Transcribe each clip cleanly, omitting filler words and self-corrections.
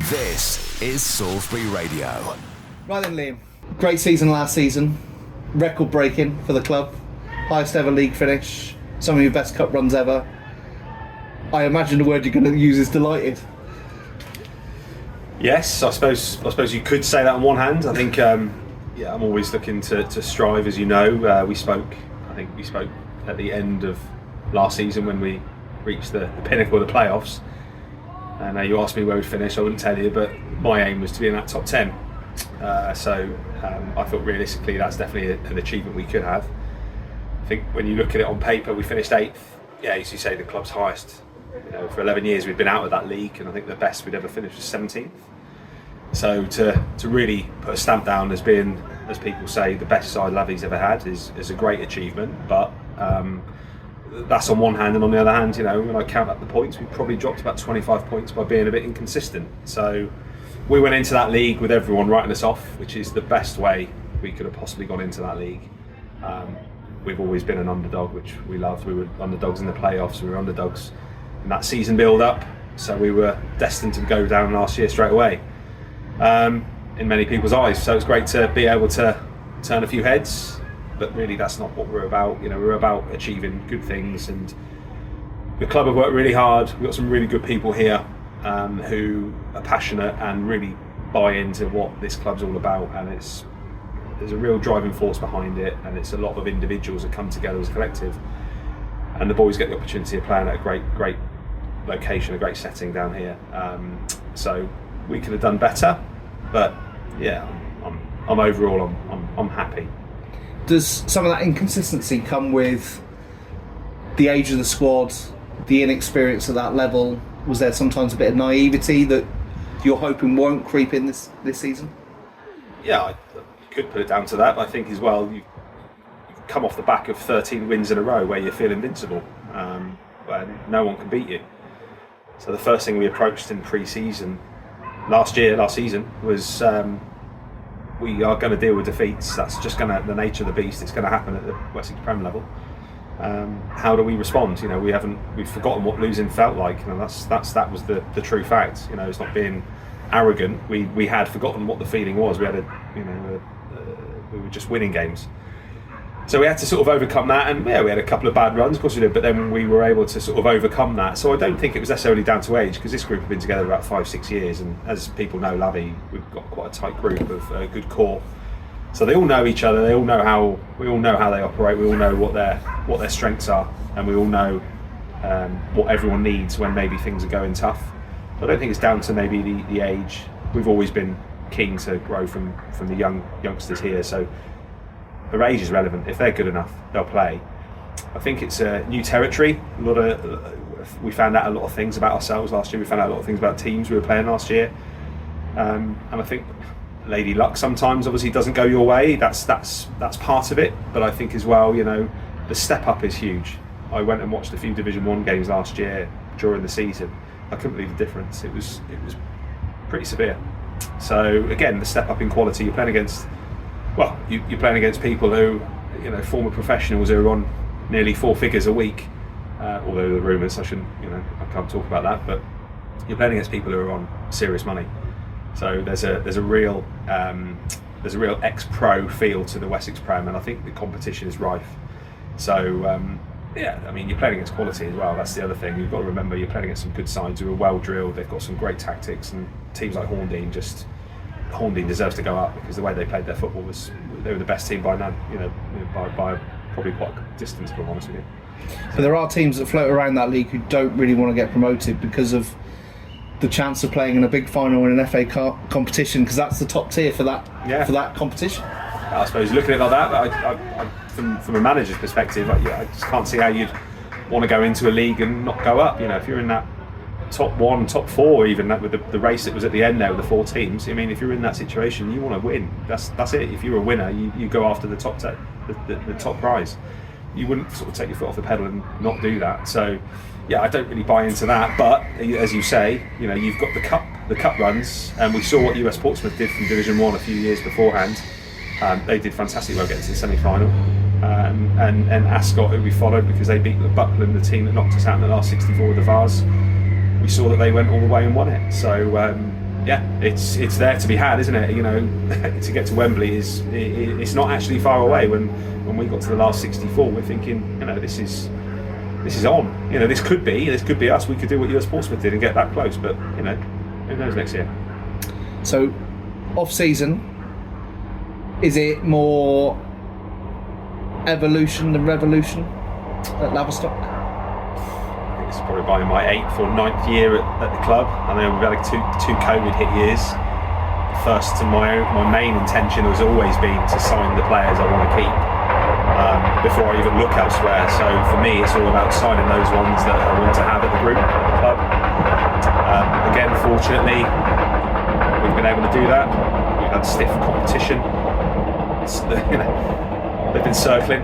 This is Salisbury Radio. Right then, Liam. Great season last season. Record breaking for the club. Highest ever league finish. Some of your best cup runs ever. I imagine the word you're going to use is delighted. Yes, I suppose you could say that on one hand. I think, I'm always looking to strive, as you know. We spoke at the end of last season when we reached the pinnacle of the playoffs. And you asked me where we'd finish, I wouldn't tell you, but my aim was to be in that top 10. I thought realistically that's definitely an achievement we could have. I think when you look at it on paper, we finished 8th. Yeah, as you say, the club's highest. For 11 years we've been out of that league, and I think the best we'd ever finished was 17th. So to really put a stamp down as being, as people say, the best side Lavy's ever had is a great achievement. But that's on one hand, and on the other hand, when I count up the points, we probably dropped about 25 points by being a bit inconsistent. So we went into that league with everyone writing us off, which is the best way we could have possibly gone into that league. We've always been an underdog, which we loved. We were underdogs in the playoffs, we were underdogs in that season build-up, so we were destined to go down last year straight away, in many people's eyes. So it's great to be able to turn a few heads, but really that's not what we're about. We're about achieving good things, and the club have worked really hard. We've got some really good people here who are passionate and really buy into what this club's all about, and there's a real driving force behind it, and it's a lot of individuals that come together as a collective, and the boys get the opportunity of playing at a great location, a great setting down here. So we could have done better, but yeah, I'm overall I'm happy. Does some of that inconsistency come with the age of the squad, the inexperience at that level? Was there sometimes a bit of naivety that you're hoping won't creep in this season? Yeah, I could put it down to that. But I think as well, you've come off the back of 13 wins in a row where you feel invincible, where no one can beat you. So the first thing we approached in pre-season last season was we are going to deal with defeats. That's just the nature of the beast. It's going to happen at the Wessex Premier level. How do we respond? We've forgotten what losing felt like. That was the true fact. It's not being arrogant. We had forgotten what the feeling was. We were just winning games. So we had to sort of overcome that, and yeah, we had a couple of bad runs, of course we did, but then we were able to sort of overcome that. So I don't think it was necessarily down to age, because this group have been together about 5-6 years, and as people know, Lavy, we've got quite a tight group of good core. So they all know each other. We all know how they operate. We all know what their strengths are, and we all know what everyone needs when maybe things are going tough. So I don't think it's down to maybe the age. We've always been keen to grow from the youngsters here. So their age is relevant. If they're good enough, they'll play. I think it's a new territory. We found out a lot of things about ourselves last year. We found out a lot of things about teams we were playing last year, and I think Lady Luck sometimes obviously doesn't go your way. That's part of it. But I think as well, the step up is huge. I went and watched a few Division 1 games last year during the season. I couldn't believe the difference. It was pretty severe. So again, the step up in quality. You're playing against people who, former professionals who are on nearly 4 figures a week. Although the rumours, I can't talk about that. But you're playing against people who are on serious money. So there's a real ex-pro feel to the Wessex Prem, and I think the competition is rife. So you're playing against quality as well. That's the other thing. You've got to remember you're playing against some good sides who are well drilled. They've got some great tactics, and teams like Horndean deserves to go up, because the way they played their football they were the best team by none. By probably quite a distance, if I'm honest with you. But there are teams that float around that league who don't really want to get promoted because of the chance of playing in a big final in an FA competition, because that's the top tier for that competition. I suppose looking at it like that, from a manager's perspective, I just can't see how you'd want to go into a league and not go up. If you're in that top 1, top 4, even that with the race that was at the end there with the 4 teams. If you're in that situation, you want to win. That's it. If you're a winner, you go after the top the top prize. You wouldn't sort of take your foot off the pedal and not do that. So yeah, I don't really buy into that. But as you say, you've got the cup runs, and we saw what US Portsmouth did from Division 1 a few years beforehand. They did fantastic well getting to the semi-final. And Ascot, who we followed because they beat Buckland, the team that knocked us out in the last 64 with the Vars. We saw that they went all the way and won it. So it's there to be had, isn't it? You know, to get to Wembley it's not actually far away. When we got to the last 64, we're thinking, you know, this is on. You know, this could be us. We could do what US Portsmouth did and get that close. But you know, who knows next year? So, off season, is it more evolution than revolution at Laverstock? It's probably by my 8th or 9th year at the club. I know we've had like two COVID hit years. First, my main intention has always been to sign the players I want to keep before I even look elsewhere. So for me, it's all about signing those ones that I want to have at the group, at the club. Again, fortunately, we've been able to do that. We've had stiff competition. They've been circling,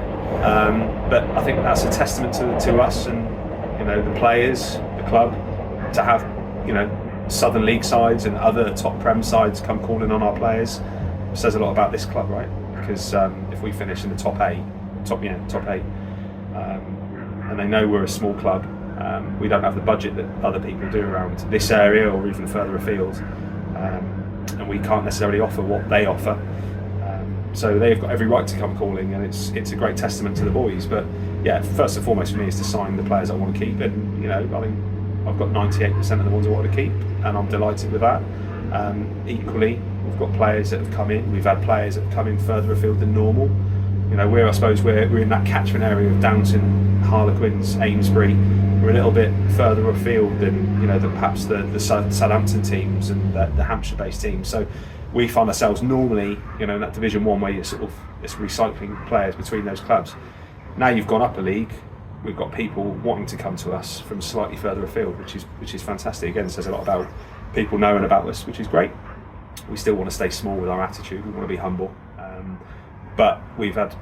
but I think that's a testament to us and, you know, the players, the club, to have, you know, Southern League sides and other top Prem sides come calling on our players. It says a lot about this club, right? Because if we finish in the top eight, and they know we're a small club, we don't have the budget that other people do around this area or even further afield, and we can't necessarily offer what they offer. So they've got every right to come calling, and it's a great testament to the boys. But yeah, first and foremost for me is to sign the players I want to keep, and you know, I think I've got 98% of the ones I want to keep, and I'm delighted with that. Equally, we've got players that have come in. We've had players that have come in further afield than normal. You know, I suppose we're in that catchment area of Downton, Harlequins, Amesbury. We're a little bit further afield than, you know, than perhaps the Southampton teams and the Hampshire-based teams. So we find ourselves normally, you know, in that Division 1 where it's recycling players between those clubs. Now you've gone up a league, we've got people wanting to come to us from slightly further afield, which is fantastic. Again, it says a lot about people knowing about us, which is great. We still want to stay small with our attitude. We want to be humble, but we've had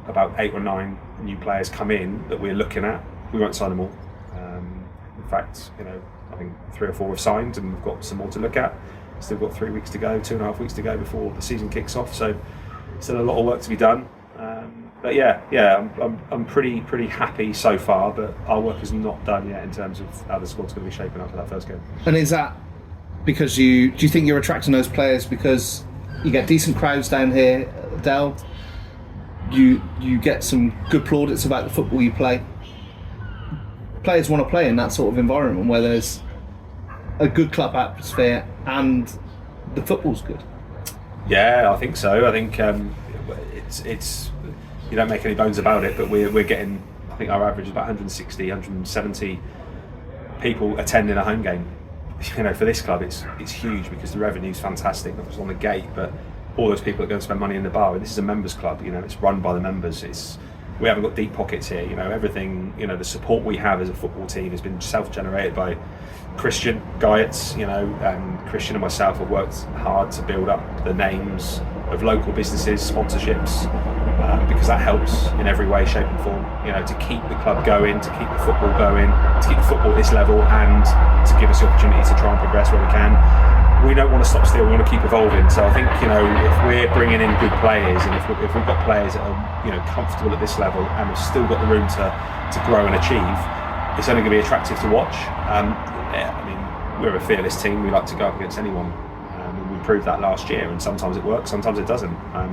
about 8 or 9 new players come in that we're looking at. We won't sign them all. In fact, you know, I think 3 or 4 have signed, and we've got some more to look at. Still got 3 weeks to go, 2.5 weeks to go before the season kicks off. So still a lot of work to be done. But I'm pretty happy so far. But our work is not done yet in terms of how the squad's going to be shaping up for that first game. And is that because do you think you're attracting those players because you get decent crowds down here at Dell? You get some good plaudits about the football you play. Players want to play in that sort of environment where there's a good club atmosphere and the football's good. Yeah, I think so. I think it's you don't make any bones about it, but we're getting, I think our average is about 160, 170 people attending a home game. You know, for this club it's huge because the revenue's fantastic, not just on the gate, but all those people that go and spend money in the bar. And this is a members club, you know, it's run by the members. We haven't got deep pockets here, you know, everything, you know, the support we have as a football team has been self-generated by Christian Guyets, you know, and Christian and myself have worked hard to build up the names of local businesses, sponsorships, because that helps in every way, shape and form, you know, to keep the club going, to keep the football going, to keep the football at this level, and to give us the opportunity to try and progress where we can. We don't want to stop still, we want to keep evolving. So I think, you know, if we're bringing in good players, and if we've got players that are, you know, comfortable at this level and have still got the room to grow and achieve, it's only going to be attractive to watch. Yeah, I mean, we're a fearless team. We like to go up against anyone. We proved that last year, and sometimes it works, sometimes it doesn't. I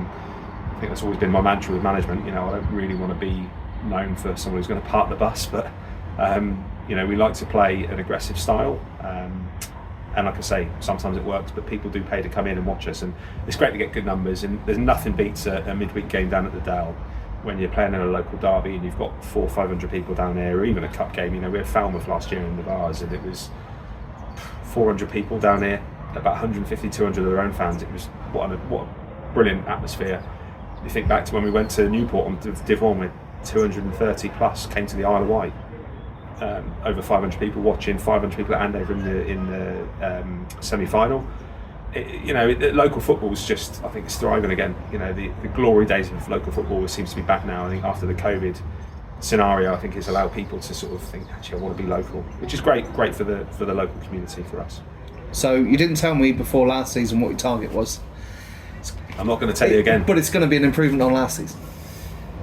think that's always been my mantra with management. You know, I don't really want to be known for someone who's going to park the bus, but you know, we like to play an aggressive style. And like I say, sometimes it works, but people do pay to come in and watch us, and it's great to get good numbers. And there's nothing beats a midweek game down at the Dell when you're playing in a local derby and you've got 400 or 500 people down there, or even a cup game. You know, we had Falmouth last year in the bars, and it was 400 people down there, about 150, 200 of their own fans. It was what a brilliant atmosphere. You think back to when we went to Newport on Div 1 with 230 plus came to the Isle of Wight. Over 500 people watching, 500 people at Andover in the semi-final. Local football is just, I think, it's thriving again. You know, the glory days of local football seems to be back now. I think after the COVID scenario, I think it's allowed people to sort of think, actually, I want to be local, which is great for the local community, for us. So you didn't tell me before last season what your target was. I'm not going to tell you again. But it's going to be an improvement on last season.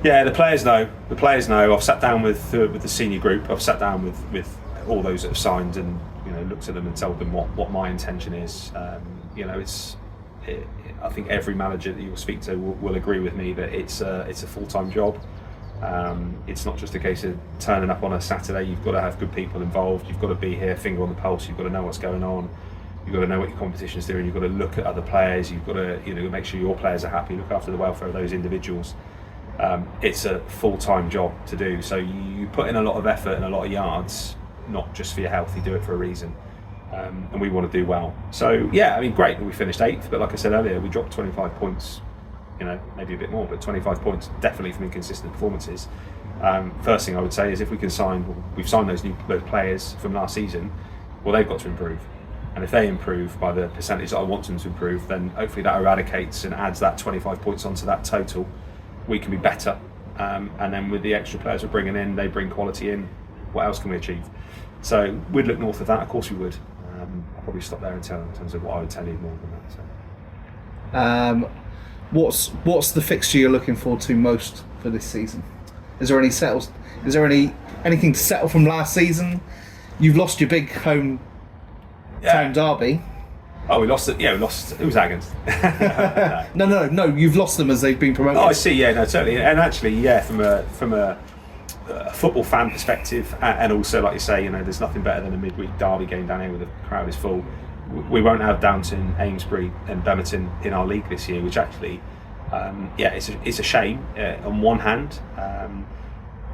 Yeah, the players know. I've sat down with the senior group. I've sat down with all those that have signed, and looked at them and told them what my intention is. I think every manager that you will speak to will agree with me that it's a full-time job. It's not just a case of turning up on a Saturday. You've got to have good people involved. You've got to be here, finger on the pulse. You've got to know what's going on. You've got to know what your competition's doing. You've got to look at other players. You've got to make sure your players are happy. Look after the welfare of those individuals. It's a full-time job to do. So you put in a lot of effort and a lot of yards, not just for your health. You do it for a reason. And we want to do well. So yeah, I mean, great that we finished 8th, but like I said earlier, we dropped 25 points, maybe a bit more, but 25 points definitely from inconsistent performances. First thing I would say is if we can we've signed those players from last season, well, they've got to improve. And if they improve by the percentage that I want them to improve, then hopefully that eradicates and adds that 25 points onto that total. We can be better. And then with the extra players we're bringing in, they bring quality in. What else can we achieve? So we'd look north of that, of course we would. I'll probably stop there in terms of what I would tell you more than that. So. What's the fixture you're looking forward to most for this season? Is there any settles? Is there anything to settle from last season? You've lost your big home town derby. Oh, we lost it. Yeah, we lost. Who was that against? No. You've lost them as they've been promoted. Oh, I see. Yeah, no, totally. And actually, yeah, from a football fan perspective, and also, like you say, there's nothing better than a midweek derby game down here where the crowd is full. We won't have Downton, Amesbury, and Bemerton in our league this year, which actually, it's a shame on one hand,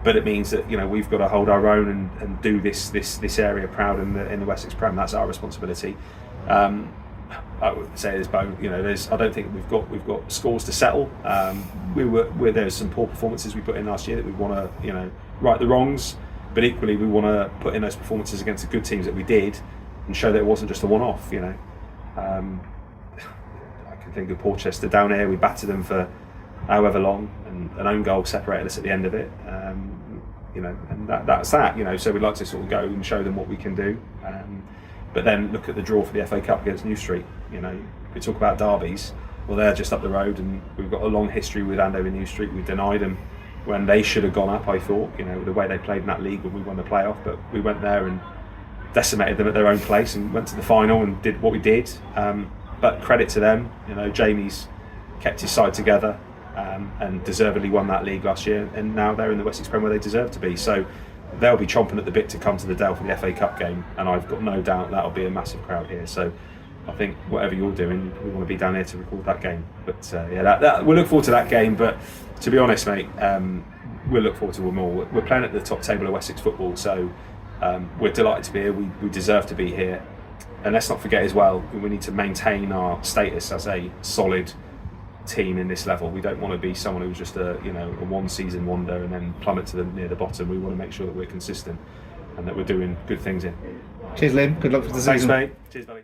but it means that we've got to hold our own and do this area proud in the Wessex Prem. That's our responsibility. I would say I don't think we've got scores to settle. There's some poor performances we put in last year that we want to right the wrongs, but equally we want to put in those performances against the good teams that we did and show that it wasn't just a one-off. I can think of Porchester down here. We battered them for however long, and an own goal separated us at the end of it. And that's that. So we'd like to sort of go and show them what we can do. But then look at the draw for the FA Cup against New Street. We talk about derbies. Well, they're just up the road, and we've got a long history with Andover New Street. We denied them when they should have gone up. I thought, the way they played in that league when we won the playoff, but we went there and decimated them at their own place and went to the final and did what we did. But credit to them. Jamie's kept his side together and deservedly won that league last year, and now they're in the Wessex Premier where they deserve to be. So they'll be chomping at the bit to come to the Dell for the FA Cup game, and I've got no doubt that'll be a massive crowd here. So I think whatever you're doing, we want to be down here to record that game. But we'll look forward to that game. But to be honest, mate, we'll look forward to them all. We're playing at the top table of Wessex football, so we're delighted to be here. We deserve to be here. And let's not forget as well, we need to maintain our status as a solid team in this level. We don't want to be someone who's just a one season wonder and then plummet to near the bottom. We want to make sure that we're consistent and that we're doing good things in. Cheers, Liam. Good luck for the season. Thanks, mate. Cheers, buddy.